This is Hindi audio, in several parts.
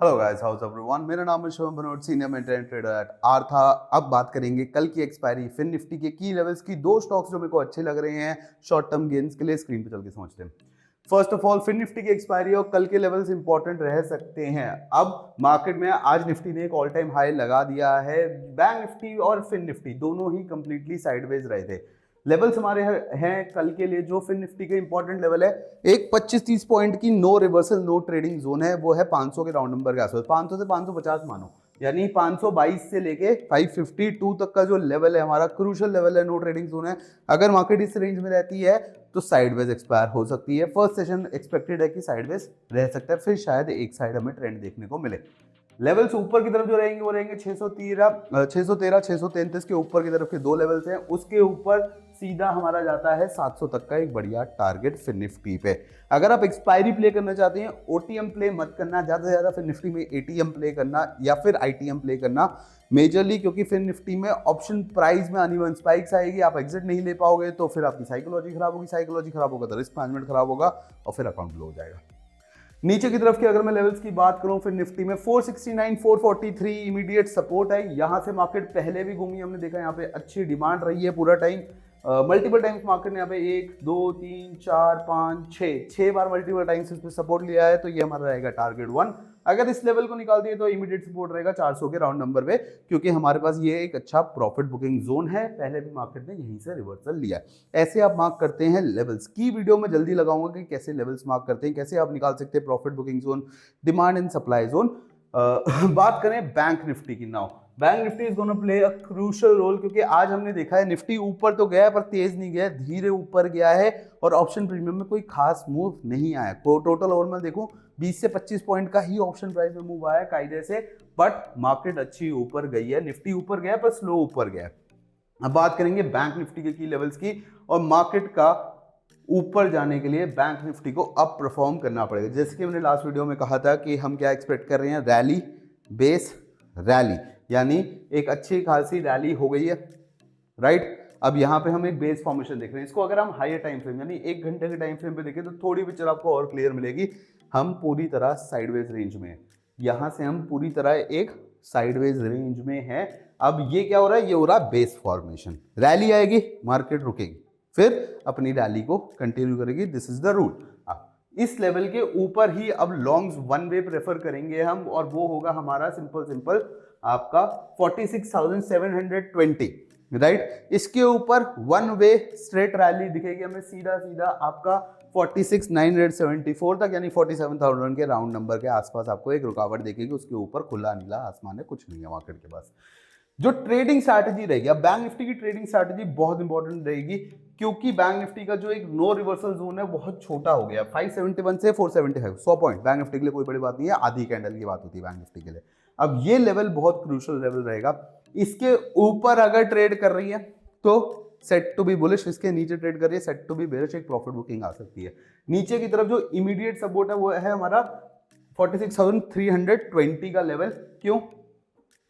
Hello guys, house everyone. मेरा नाम है Shubham Bhanot, senior mentor and trader at Artha. अब बात करेंगे कल की एक्सपायरी फिन निफ्टी के की लेवल्स की। दो स्टॉक्स जो मेरे को अच्छे लग रहे हैं शॉर्ट टर्म गेन्स के लिए, स्क्रीन पे चल के समझते हैं। First of all, Fin Nifty की एक्सपायरी और कल के लेवल्स इंपॉर्टेंट रह सकते हैं। अब मार्केट में आज निफ्टी ने एक ऑल टाइम हाई लगा दिया है। बैंक निफ्टी और फिन निफ्टी दोनों ही कंप्लीटली साइडवेज रहे थे। लेवल्स हमारे हैं कल के लिए जो फिन निफ्टी के इंपॉर्टेंट लेवल है, एक 25-30 पॉइंट की no reversal no trading zone है, वो है 500 के राउंड नंबर के आसपास, 500 से 550 मानो, यानी 522 से लेके 552 तक का जो लेवल है हमारा क्रूशियल लेवल है, नो ट्रेडिंग जोन है। अगर मार्केट इस रेंज में रहती है तो साइडवेज एक्सपायर हो सकती है। फर्स्ट सेशन एक्सपेक्टेड है कि साइडवेज रह सकता है, फिर शायद एक साइड हमें ट्रेंड देखने को मिले। लेवल्स ऊपर की तरफ जो रहेंगे वो रहेंगे 613 633 के ऊपर की तरफ के दो लेवल्स हैं। उसके ऊपर सीधा हमारा जाता है 700 तक का एक बढ़िया टारगेट फिन निफ्टी पे। अगर आप एक्सपायरी प्ले करना चाहते हैं, ओटीएम प्ले मत करना, ज्यादा से ज्यादा फिन निफ्टी में एटीएम प्ले करना या फिर आईटीएम प्ले करना मेजरली, क्योंकि फिन निफ्टी में ऑप्शन प्राइस में अनइवन स्पाइक्स आएगी, आप एग्जिट नहीं ले पाओगे तो फिर आपकी साइकोलॉजी खराब होगी, साइकोलॉजी खराब होगा तो रिस्क मैनेजमेंट खराब होगा और फिर अकाउंट लो हो जाएगा। नीचे की तरफ की अगर मैं लेवल्स की बात करूं फिर निफ्टी में 469 443 इमीडिएट सपोर्ट है। यहां से मार्केट पहले भी घूमी, हमने देखा यहां पे अच्छी डिमांड रही है पूरा टाइम। मल्टीपल टाइम्स मार्केट ने यहाँ पे 1 2 3 4 5 6 बार मल्टीपल टाइम्स इस पे सपोर्ट लिया है, तो ये हमारा रहेगा टारगेट 1। अगर इस लेवल को निकाल दिए तो इमीडिएट सपोर्ट रहेगा 400 के राउंड नंबर पे, क्योंकि हमारे पास ये एक अच्छा प्रॉफिट बुकिंग जोन है। पहले भी मार्केट ने यहीं से रिवर्सल लिया है। ऐसे आप मार्क करते हैं लेवल्स की। वीडियो में जल्दी लगाऊंगा कि कैसे लेवल्स मार्क करते हैं, कैसे आप निकाल सकते हैं profit booking zone, demand and supply zone. बात करें बैंक निफ्टी की now, Bank Nifty is gonna play a crucial role, क्योंकि आज हमने देखा है निफ्टी ऊपर तो गया है पर तेज नहीं गया, धीरे ऊपर गया है और ऑप्शन प्रीमियम में कोई खास मूव नहीं आया। टोटल ओवरऑल देखो 20 से 25 पॉइंट का ही ऑप्शन प्राइस में मूव आया कायदे से, बट मार्केट अच्छी ऊपर गई है। निफ्टी ऊपर गया पर स्लो ऊपर गया। अब बात करेंगे बैंक निफ्टी के की लेवल्स की, और मार्केट का ऊपर जाने के लिए बैंक निफ्टी को अप परफॉर्म करना पड़ेगा। जैसे कि मैंने लास्ट वीडियो में कहा था कि हम क्या एक्सपेक्ट कर रहे हैं, रैली बेस रैली, यानी एक अच्छी खासी रैली हो गई है, राइट। अब यहाँ पे हम एक बेस फॉर्मेशन देख रहे हैं। इसको अगर हम हायर टाइम फ्रेम यानी 1 घंटे के टाइम फ्रेम पे देखें तो थोड़ी पिक्चर आपको और क्लियर मिलेगी। हम पूरी तरह साइडवेज रेंज में हैं, यहाँ से हम पूरी तरह एक साइडवेज रेंज में हैं। अब ये क्या हो रहा है, ये हो रहा है बेस फॉर्मेशन। रैली आएगी, मार्केट रुकेगी, फिर अपनी रैली को कंटिन्यू करेगी। This is the rule. इस लेवल के ऊपर ही अब लॉन्ग्स वन वे प्रेफर करेंगे हम, और वो होगा हमारा सिंपल आपका 46,720, राइट। इसके ऊपर वन वे स्ट्रेट रैली दिखेगी हमें, सीधा सीधा आपका 46,974 तक, यानी 47,000 के राउंड नंबर के आसपास आपको एक रुकावट देखेगी। उसके ऊपर खुला नीला आसमान है, कुछ नहीं है मार्केट के पास। जो ट्रेडिंग स्ट्रैटेजी रहेगी, अब बैंक निफ्टी की ट्रेडिंग स्ट्रैटेजी बहुत इंपॉर्टेंट रहेगी, क्योंकि बैंक निफ्टी का जो एक नो रिवर्सल जोन है बहुत छोटा हो गया, 571 से 475, 100 पॉइंट बैंक निफ्टी के लिए कोई बड़ी बात नहीं है, आधी कैंडल की बात होती है बैंक निफ्टी के लिए। अब ये लेवल बहुत क्रूशियल लेवल रहेगा। इसके ऊपर अगर ट्रेड कर रही है तो सेट टू बी बुलिश, इसके नीचे ट्रेड कर रही है सेट टू बी बेरिश, एक प्रॉफिट बुकिंग आ सकती है। नीचे की तरफ जो इमीडिएट सपोर्ट है वो है हमारा 46,320 का लेवल। क्यों?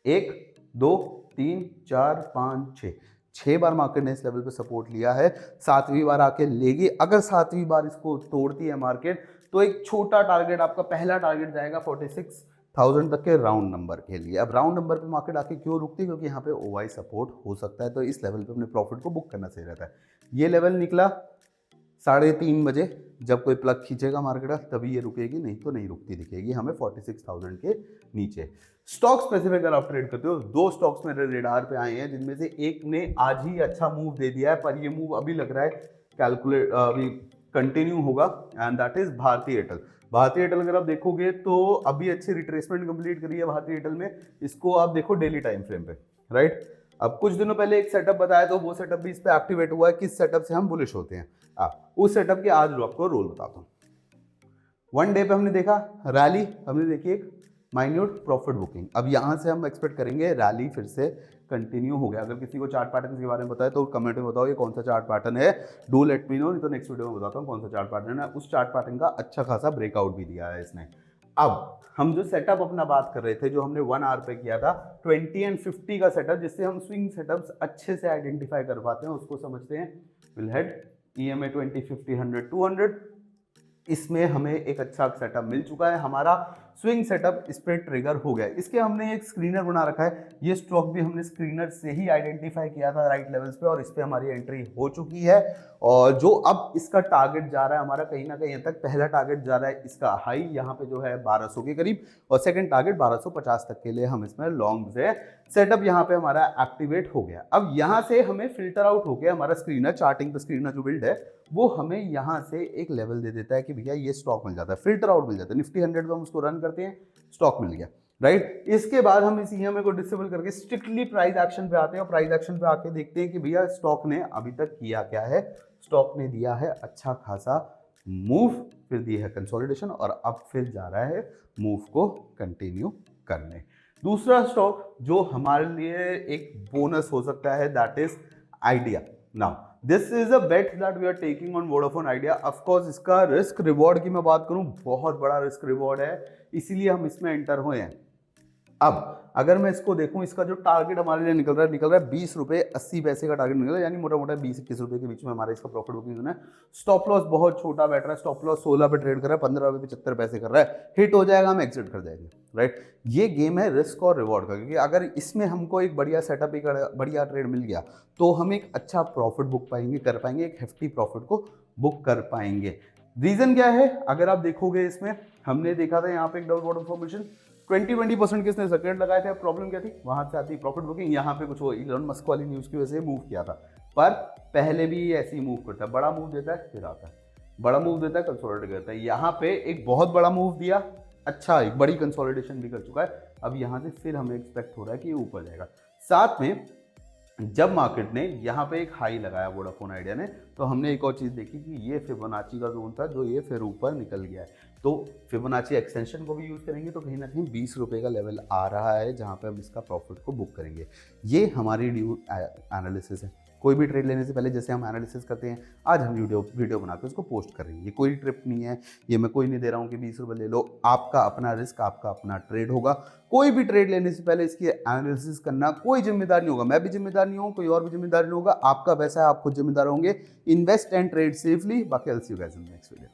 1 2 3 4 5 6 बार मार्केट ने इस लेवल पे सपोर्ट लिया है, 7वीं बार आके लेगी। अगर 7वीं बार इसको तोड़ती है मार्केट तो एक छोटा टारगेट, आपका पहला टारगेट जाएगा 46,000 तक के राउंड नंबर के लिए। अब राउंड नंबर पे मार्केट आके क्यों रुकती है, क्योंकि यहाँ पे ओवाई सपोर्ट हो सकता है, तो इस लेवल पे अपने प्रॉफिट को बुक करना सही रहता है। ये लेवल निकला 3:30 बजे, जब कोई प्लग खींचेगा मार्केट तभी ये रुकेगी, नहीं तो नहीं रुकती दिखेगी हमें 46,000 के नीचे। स्टॉक स्पेसिफिक अगर आप ट्रेड करते हो, 2 स्टॉक्स मेरे रेडार पे आए हैं, जिनमें से एक ने आज ही अच्छा मूव दे दिया है, पर ये मूव अभी लग रहा है कैलकुलेट अभी कंटिन्यू होगा, and that is Bharti Airtel. Bharti Airtel अगर आप देखोगे तो अभी अच्छी रिट्रेसमेंट कंप्लीट करी है भारती एयरटेल में। इसको आप देखो डेली टाइम फ्रेम पे, राइट। अब कुछ दिनों पहले एक सेटअप बताया, तो वो सेटअप भी इस पे एक्टिवेट हुआ है। किस सेटअप से हम बुलिश होते हैं, उस सेटअप के आज आपको रोल बताता हूँ। 1 डे पे हमने देखा रैली, हमने देखी एक माइन्यूट प्रॉफिट बुकिंग। अब यहाँ से हम एक्सपेक्ट करेंगे रैली फिर से कंटिन्यू हो गया। अगर किसी को चार्ट पैटर्न के बारे में बताए तो कमेंट में बताओ ये कौन सा चार्ट पैटर्न है, डू लेट मी नो, नहीं तो नेक्स्ट वीडियो में बताता हूँ कौन सा चार्ट पैटर्न है। उस चार्ट पैटर्न का अच्छा खासा ब्रेकआउट भी दिया है इसने। अब हम जो सेटअप अपना बात कर रहे थे, जो हमने 1 आवर पे किया था 20 एंड 50 का सेटअप, जिससे हम स्विंग सेटअप्स अच्छे से आइडेंटिफाई कर पाते हैं, उसको समझते हैं। विल हेड EMA 20 50 100 200, इसमें हमें एक अच्छा सेटअप मिल चुका है। हमारा स्विंग सेटअप इस पे ट्रिगर हो गया। इसके हमने एक स्क्रीनर बना रखा है, ये स्टॉक भी हमने स्क्रीनर से ही आइडेंटिफाई किया था राइट लेवल्स पे, और इस पे हमारी एंट्री हो चुकी है। और जो अब इसका टारगेट जा रहा है हमारा कहीं ना कहीं तक, पहला टारगेट जा रहा है इसका हाई यहाँ पे जो है 1200 के करीब, और सेकंड टारगेट 1250 तक के लिए हम इसमें लॉन्ग से सेटअप यहाँ पे हमारा एक्टिवेट हो गया। अब यहाँ से हमें फिल्टर आउट हो गया हमारा स्क्रीनर, चार्टिंग पे स्क्रीनर जो बिल्ड है वो हमें यहाँ से एक लेवल दे देता है कि भैया ये स्टॉक मिल जाता है, फिल्टर आउट मिल जाता है। निफ्टी 100 पे हम उसको रन करते हैं, स्टॉक मिल गया, राइट। इसके बाद हम इस ईएमए को डिसेबल करके स्ट्रिक्टली प्राइस एक्शन पे आते हैं, और प्राइस एक्शन पे आके देखते हैं कि भैया स्टॉक ने अभी तक किया क्या है। स्टॉक ने दिया है अच्छा खासा मूव, फिर दी है कंसोलिडेशन, और अब फिर जा रहा है मूव को कंटिन्यू करने। दूसरा स्टॉक जो हमारे लिए एक बोनस हो सकता है that is Idea. Now this is a bet that we are taking on Vodafone Idea. Of course इसका रिस्क रिवॉर्ड की मैं बात करूं, बहुत बड़ा रिस्क रिवॉर्ड है, इसीलिए हम इसमें एंटर हुए हैं। अब अगर मैं इसको देखूं, इसका जो टारगेट हमारे लिए निकल रहा है 20 रुपये 80 पैसे का टारगेट निकल रहा है, यानी मोटा मोटा 20-21 रुपये के बीच में हमारा इसका प्रॉफिट बुकिंग है। स्टॉप लॉस बहुत छोटा बैठ रहा है, स्टॉप लॉस 16 पे ट्रेड कर रहा है, 15 रुपये 75 पैसे कर रहा है, हिट हो जाएगा हम एग्जिट कर जाएंगे, राइट। ये गेम है रिस्क और रिवॉर्ड का, क्योंकि अगर इसमें हमको एक बढ़िया सेटअप, एक बढ़िया ट्रेड मिल गया तो हम एक अच्छा प्रॉफिट बुक कर पाएंगे, एक हेफ्टी प्रॉफिट को बुक कर पाएंगे। रीजन क्या है, अगर आप देखोगे इसमें हमने देखा था यहाँ पे एक डबल बॉटम फॉर्मेशन, 20% किसने सर्किट लगाए थे। प्रॉब्लम क्या थी, वहां से आती प्रॉफिट बुकिंग, यहाँ पे कुछ वो इलॉन मस्क वाली न्यूज़ की वजह से मूव किया था, पर पहले भी ऐसे ही मूव करता है, बड़ा मूव देता है फिर आता है, बड़ा मूव देता है कंसोलिडेट करता है। यहाँ पे एक बहुत बड़ा मूव दिया, अच्छा एक बड़ी कंसोलिडेशन भी कर चुका है, अब यहाँ से फिर हमें एक्सपेक्ट हो रहा है कि ये ऊपर जाएगा। साथ में जब मार्केट ने यहाँ पे एक हाई लगाया वोडाफोन आइडिया ने, तो हमने एक और चीज़ देखी कि ये फिबोनाची का जोन था जो ये फिर ऊपर निकल गया है। तो फिबोनाची एक्सटेंशन को भी यूज़ करेंगे तो कहीं ना कहीं 20 रुपये का लेवल आ रहा है जहाँ पे हम इसका प्रॉफिट को बुक करेंगे। ये हमारी ड्यू एनालिसिस है। कोई भी ट्रेड लेने से पहले जैसे हम एनालिसिस करते हैं, आज हम वीडियो बना के उसको पोस्ट कर रहे हैं। ये कोई ट्रिप नहीं है, ये मैं कोई नहीं दे रहा हूँ कि 20 रुपये ले लो, आपका अपना रिस्क, आपका अपना ट्रेड होगा। कोई भी ट्रेड लेने से पहले इसकी एनालिसिस करना कोई जिम्मेदार नहीं होगा, मैं भी जिम्मेदार नहीं हूँ, कोई और भी जिम्मेदार नहीं होगा, आपका पैसा है, आप खुद जिम्मेदार होंगे। Invest and trade safely. बाकी I'll see you guys in the next video.